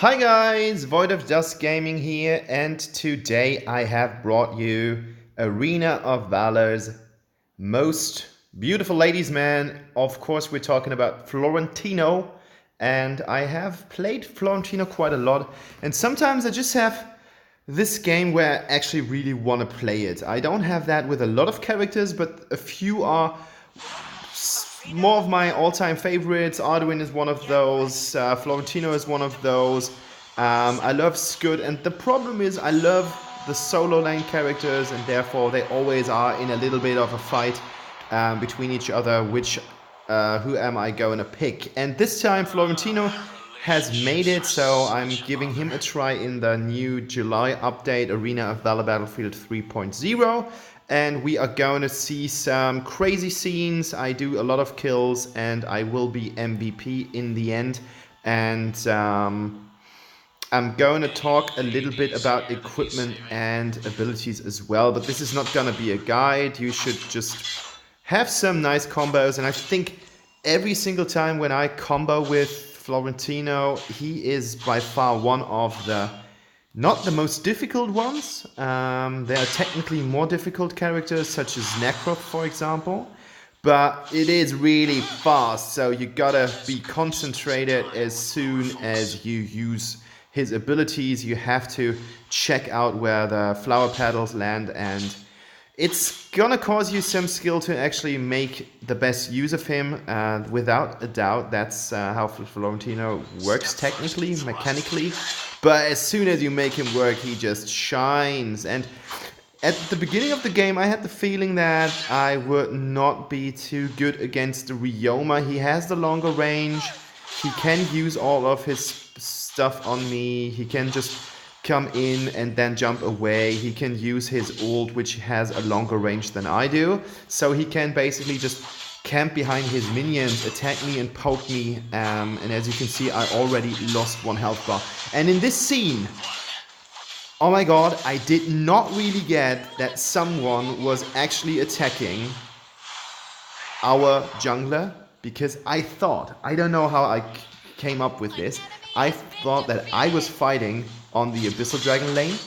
Hi guys, Void of Dust Gaming here, and today I have brought you Arena of Valor's most beautiful ladies man. Of course, we're talking about Florentino, and I have played Florentino quite a lot, and sometimes I just have this game where I actually really want to play it. I don't have that with a lot of characters, but a few are more of my all-time favorites. Arduin is one of those. Florentino is one of those. I love Scud, and the problem is I love the solo lane characters, and therefore they always are in a little bit of a fight between each other. Who am I going to pick? And this time Florentino has made it, so I'm giving him a try in the new July update, Arena of Valor Battlefield 3.0. And we are going to see some crazy scenes. I do a lot of kills, and I will be MVP in the end. And I'm going to talk a little bit about equipment and abilities as well. But this is not going to be a guide. You should just have some nice combos. And I think every single time when I combo with Florentino, he is by far one of the not the most difficult ones. There are technically more difficult characters, such as Necroth, for example. But it is really fast, so you gotta be concentrated as soon as you use his abilities. You have to check out where the flower petals land, and it's gonna cause you some skill to actually make the best use of him. Without a doubt, that's how Florentino works technically, mechanically. But as soon as you make him work, he just shines. And at the beginning of the game, I had the feeling that I would not be too good against the Ryoma. He has the longer range. He can use all of his stuff on me. He can just come in and then jump away. He can use his ult, which has a longer range than I do. So he can basically just camp behind his minions, attack me and poke me, and as you can see, I already lost 1 health bar. And in this scene, oh my god, I did not really get that someone was actually attacking our jungler, because I thought, I don't know how I came up with this, I thought that I was fighting on the Abyssal Dragon lane,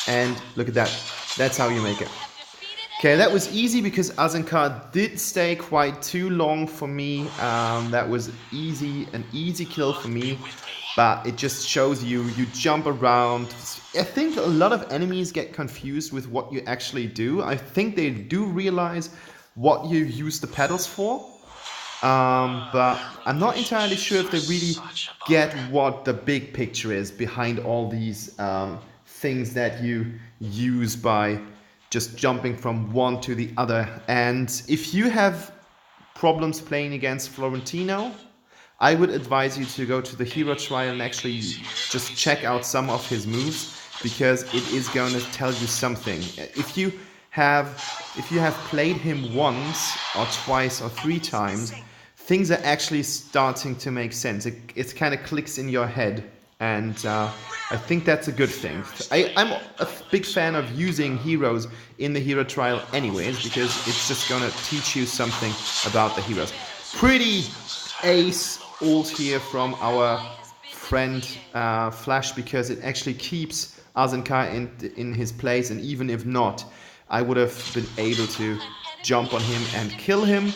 and look at that, that's how you make it. Okay, that was easy because Azenkar did stay quite too long for me. That was an easy kill for me, but it just shows you jump around. I think a lot of enemies get confused with what you actually do. I think they do realize what you use the petals for, but I'm not entirely sure if they really get what the big picture is behind all these things that you use by just jumping from one to the other. And if you have problems playing against Florentino, I would advise you to go to the hero trial and actually just check out some of his moves, because it is going to tell you something. If you have played him once or twice or 3 times, things are actually starting to make sense. It kind of clicks in your head, and I think that's a good thing. I'm a big fan of using heroes in the hero trial anyways, because it's just gonna teach you something about the heroes. Pretty ace ult here from our friend Flash, because it actually keeps Azenkar in his place, and even if not, I would have been able to jump on him and kill him.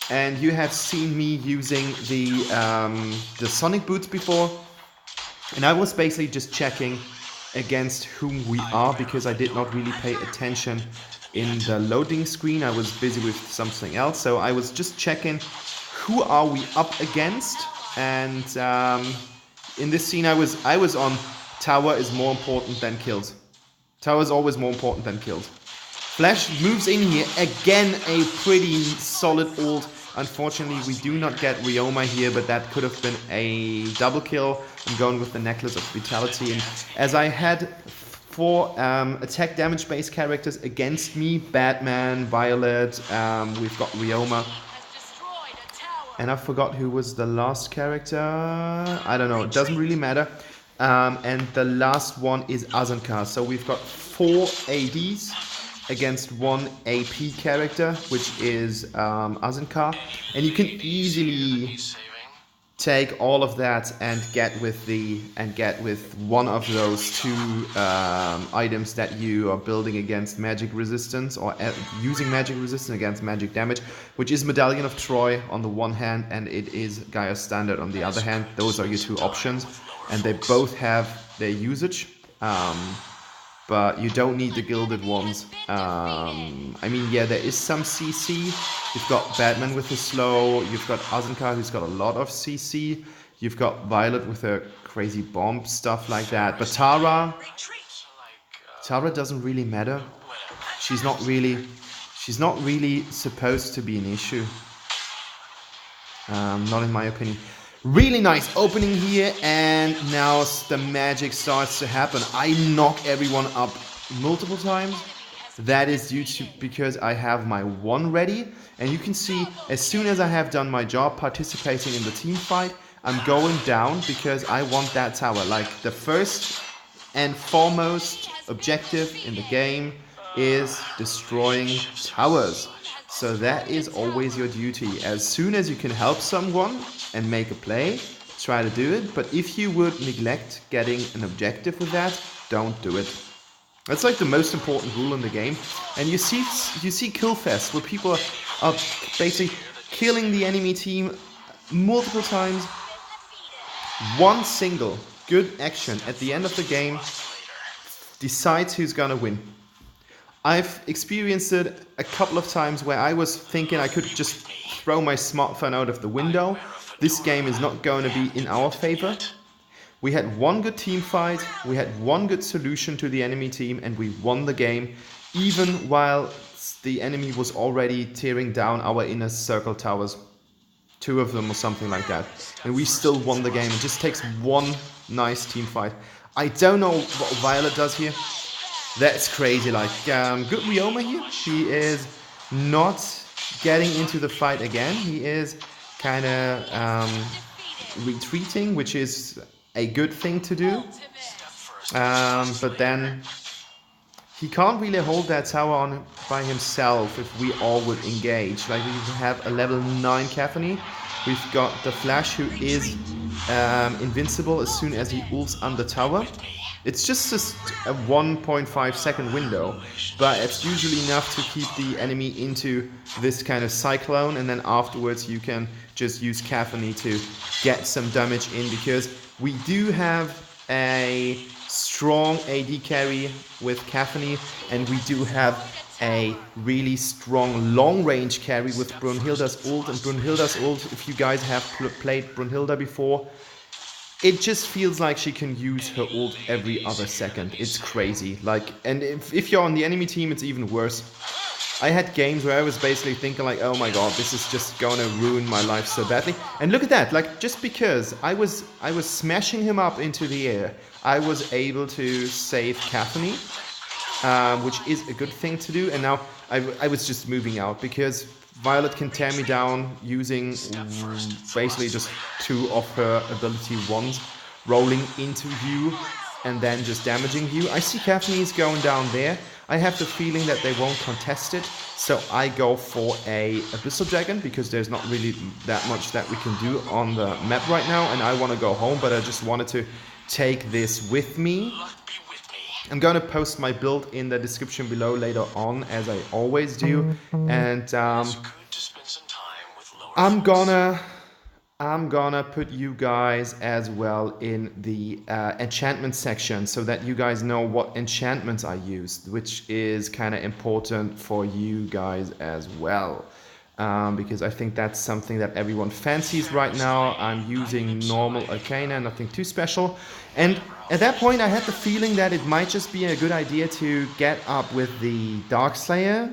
And you have seen me using the Sonic Boots before, and I was basically just checking against whom we are, because I did not really pay attention in the loading screen. I was busy with something else, so I was just checking who are we up against. And in this scene, I was on tower is more important than kills. Tower is always more important than kills. Flash moves in here, again a pretty solid ult. Unfortunately, we do not get Ryoma here, but that could have been a double kill. I'm going with the Necklace of Vitality, and as I had 4 attack damage based characters against me, Batman, Violet, we've got Ryoma, and I forgot who was the last character. I don't know, it doesn't really matter. And the last one is Azenkar, so we've got 4 ADs against 1 AP character, which is Azenkar, and you can easily take all of that and get with one of those two items that you are building against magic resistance, or using magic resistance against magic damage, which is Medallion of Troy on the one hand, and it is Gaia Standard on the other hand. Those are your two options, and they both have their usage. But you don't need the gilded ones. I mean, yeah, there is some CC. You've got Batman with the slow. You've got Azenka, who's got a lot of CC. You've got Violet with her crazy bomb, stuff like that. But Tara doesn't really matter. She's not really supposed to be an issue. Not in my opinion. Really nice opening here, and now the magic starts to happen. I knock everyone up multiple times. That is due to because I have my 1 ready, and you can see as soon as I have done my job participating in the team fight, I'm going down because I want that tower. Like, the first and foremost objective in the game is destroying towers. So that is always your duty. As soon as you can help someone and make a play, try to do it. But if you would neglect getting an objective with that, don't do it. That's like the most important rule in the game. And you see kill fest where people are basically killing the enemy team multiple times. One single good action at the end of the game decides who's gonna win. I've experienced it a couple of times where I was thinking I could just throw my smartphone out of the window. This game is not going to be in our favor. We had one good team fight, we had one good solution to the enemy team, and we won the game, even while the enemy was already tearing down our inner circle towers. 2 of them or something like that. And we still won the game. It just takes one nice team fight. I don't know what Violet does here. That's crazy. Like, good Ryoma here. He is not getting into the fight again. He is kind of retreating, which is a good thing to do. But then he can't really hold that tower on by himself if we all would engage. Like, we have a level 9 Caphony. We've got the Flash, who is invincible as soon as he ults on the tower. It's just a 1.5 second window, but it's usually enough to keep the enemy into this kind of cyclone, and then afterwards you can just use Caphony to get some damage in, because we do have a strong AD carry with Caphony, and we do have a really strong long-range carry with Brunhilda's ult. And Brunhilda's ult, if you guys have played Brunhilda before, it just feels like she can use her ult every other second. It's crazy. Like, and if you're on the enemy team, it's even worse. I had games where I was basically thinking like, oh my god, this is just gonna ruin my life so badly. And look at that, like, just because I was smashing him up into the air, I was able to save Caphony, which is a good thing to do. And now I was just moving out, because Violet can tear me down using basically just 2 of her ability ones, rolling into you and then just damaging you. I see Caphony is going down there. I have the feeling that they won't contest it, so I go for a Abyssal Dragon, because there's not really that much that we can do on the map right now, and I want to go home, but I just wanted to take this with me. I'm going to post my build in the description below later on, as I always do, and I'm gonna put you guys as well in the enchantment section, so that you guys know what enchantments I used, which is kind of important for you guys as well, because I think that's something that everyone fancies right now. I'm using normal Arcana, nothing too special, and at that point I had the feeling that it might just be a good idea to get up with the Darkslayer,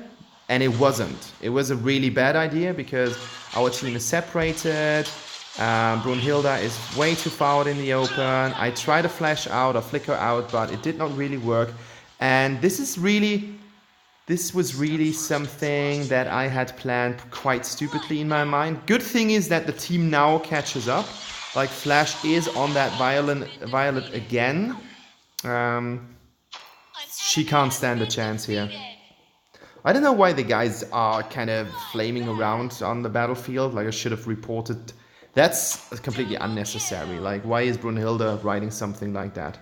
and it wasn't. It was a really bad idea, because our team is separated. Brunhilda is way too far out in the open. I tried to flash out or flicker out, but it did not really work. And this was really something that I had planned quite stupidly in my mind. Good thing is that the team now catches up. Like, Flash is on that Violet again. She can't stand a chance here. I don't know why the guys are kind of flaming around on the battlefield. Like, I should have reported That's completely unnecessary. Like, why is Brunhilde writing something like that?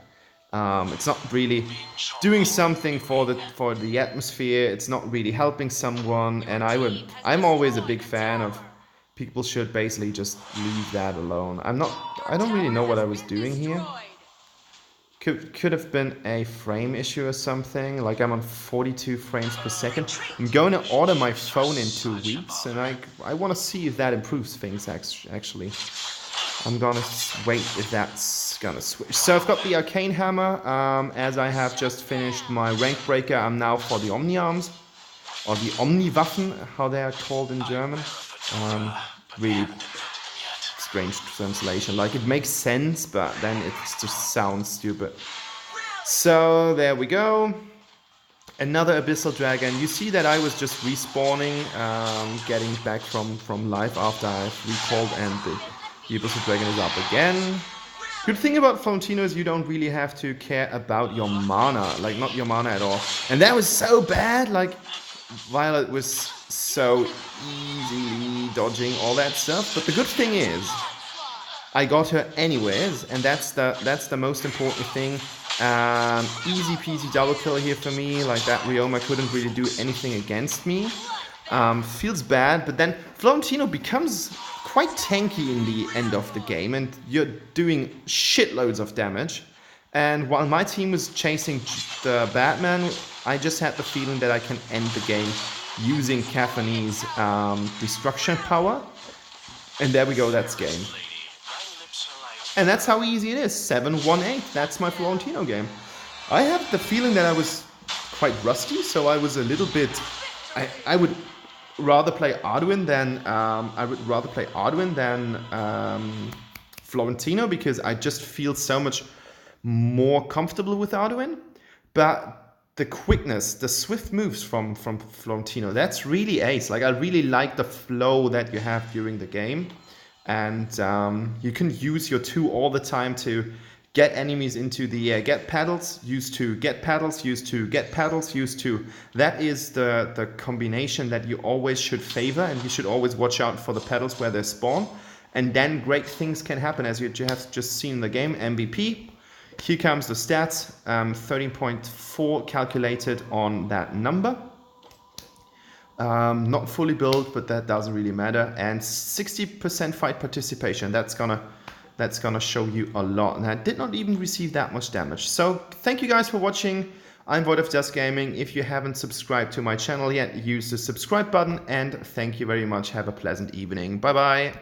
It's not really doing something for the atmosphere. It's not really helping someone. And I'm always a big fan of people should basically just leave that alone. I don't really know what I was doing here. Could have been a frame issue or something. Like, I'm on 42 frames per second. I'm going to order my phone in 2 weeks, and I want to see if that improves things actually. I'm gonna wait if that's gonna switch. So I've got the Arcane Hammer. As I have just finished my Rankbreaker, I'm now for the Omni Arms, or the Omni Waffen, how they are called in German. Really strange translation. Like, it makes sense, but then it just sounds stupid. So there we go. Another Abyssal Dragon. You see that I was just respawning, getting back from life after I've recalled, and the Abyssal Dragon is up again. Good thing about Florentino is you don't really have to care about your mana, like not your mana at all. And that was so bad, like Violet was so easily dodging all that stuff. But the good thing is, I got her anyways, and that's the most important thing. Easy peasy double kill here for me. Like, that Ryoma couldn't really do anything against me. Feels bad, but then Florentino becomes quite tanky in the end of the game, and you're doing shitloads of damage. And while my team was chasing the Batman, I just had the feeling that I can end the game using Caffeine's destruction power. And there we go, that's game. And that's how easy it is. 7-1-8. That's my Florentino game. I have the feeling that I was quite rusty, so I was a little bit. I would rather play Arduin than Florentino, because I just feel so much more comfortable with Arduin. But the quickness, the swift moves from Florentino, that's really ace. Like, I really like the flow that you have during the game. And you can use your 2 all the time to get enemies into the air. Get paddles, use 2, get paddles, use 2, get paddles, use 2. That is the combination that you always should favor, and you should always watch out for the paddles where they spawn. And then great things can happen, as you have just seen in the game. MVP. Here comes the stats. 13.4 calculated on that number. Not fully built, but that doesn't really matter. And 60% fight participation. That's gonna show you a lot. And I did not even receive that much damage. So thank you guys for watching. I'm Void of Just Gaming. If you haven't subscribed to my channel yet, use the subscribe button. And thank you very much. Have a pleasant evening. Bye bye.